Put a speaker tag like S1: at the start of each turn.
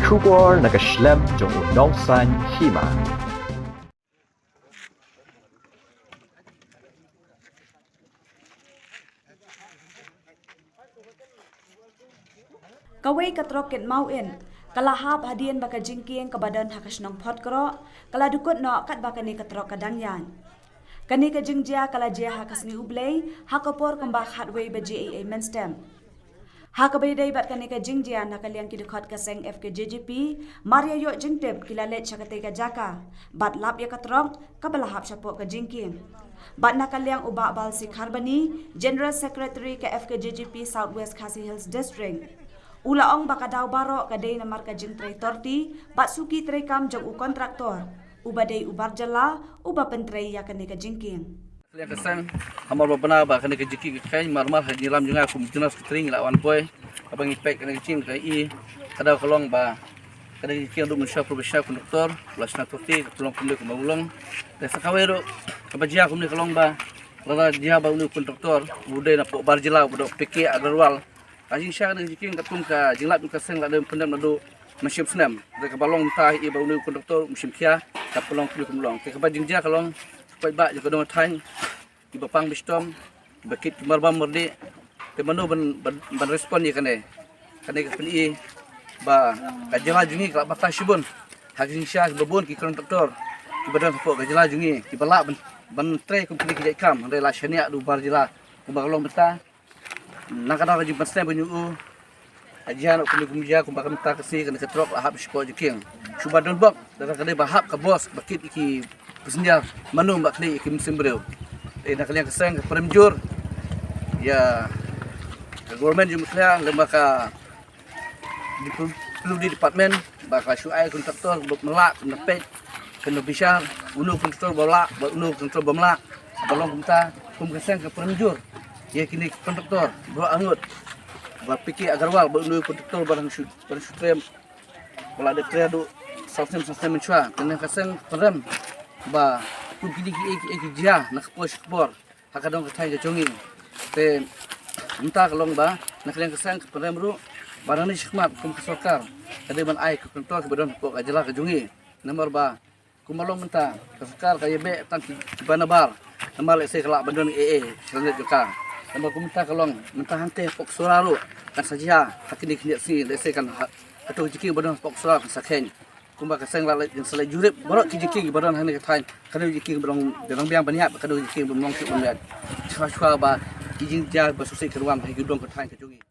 S1: Shubor nakaslem jong unongsan hima.
S2: Kawai katroket mau in kalahap hadian baka jingking kebadan hakas nong pot kro kala dukut no kat baka ni katrok kadangyan kani ka jingjia kala jia hakas ni ublay hakapor kembak hatway ba JAA menstem hakabai dai bat kani ka jingjia nakaliang kidukot kaseng FKJGP Maria yo jingtep kilalet chakate ka jaka bat lap ya katrok kabalahap sapok ka jingking bat nakaliang uba bal si Kharbani General Secretary ka FKJGP Southwest Khasi Hills District Ulaong baka daw baro kadai na marka jing tray torti, bat suki tray kam jang u kontraktor, uba day ubar jala, uba pentray ya kani ka jingking.
S3: Kalian kesan, hamar benar bah kani kejiki kai marmar haji lam juga aku jenas ketring lawan boy, abang ipek kani kecing kai kada kolong bah kani kecing duk mensya profesional konduktor, belasna torti kolong kumde kumulong, desa kawero kabajia kumde kolong bah, rada dia bah unu konduktor, budai na pok bar jela budok peke agarwal. Ajing syah dengan jiking katung ka jinglat ka seng la dem pendam nadu mesin senam de ka balong ta i bau nu konduktor mesin kia ka pelong kuli kumlong ke ka bajing ja kalong pai ba je ka dong thang i bapang bistom bakit marbam merde te manu ban respon ye kane ka peni ba ka jela jungi ka bata shibun hajing syah babon ki konduktor ki badan po ka jela jungi ki bala ban tre kumpli ki kam re la shania du bar jela ku balong beta nakada ka jumpa stem banyu ajian aku kumja kumbak minta kasi kana ketrok lahap siko jiking cuba don bok dara kade bahap ka bos bakit iki pesenja manu mbak kli iki musim breu nakalian keseng peremjur ya government jumpa lembaga di departemen bakal syuai kontraktor melak nepet kena bisa unu kontraktor bolak unu kontraktor bamlak balong minta kum keseng ke peremjur ya kini kontraktor dua angut berpikir agarwal bernu kontraktor barang sutrem wala ada kredo sistem mencua kena kaseng perem ba kum kini ki jia nak pos bor hakadong katai jongi te minta kalong ba nak kalian kaseng perem ru barang ni syikmat kum kesokar kade ban ai kontraktor ke badon pok ajala ke jongi nomor ba kumalong minta kesokar kaya be tan bana bar nomor lek kelak badon selanjut juga Tambah minta kalong minta hante pok suraru kan saja hakini kini si lese kan atau jiki badan pok surar kan sakhen kumba kaseng la yang selai jurip borok jiki badan hani katain kan jiki belum dalam biang banyak kan jiki belum nong ki banyak chua ba kijing ja ba susai keruam hai gudong katain kejungi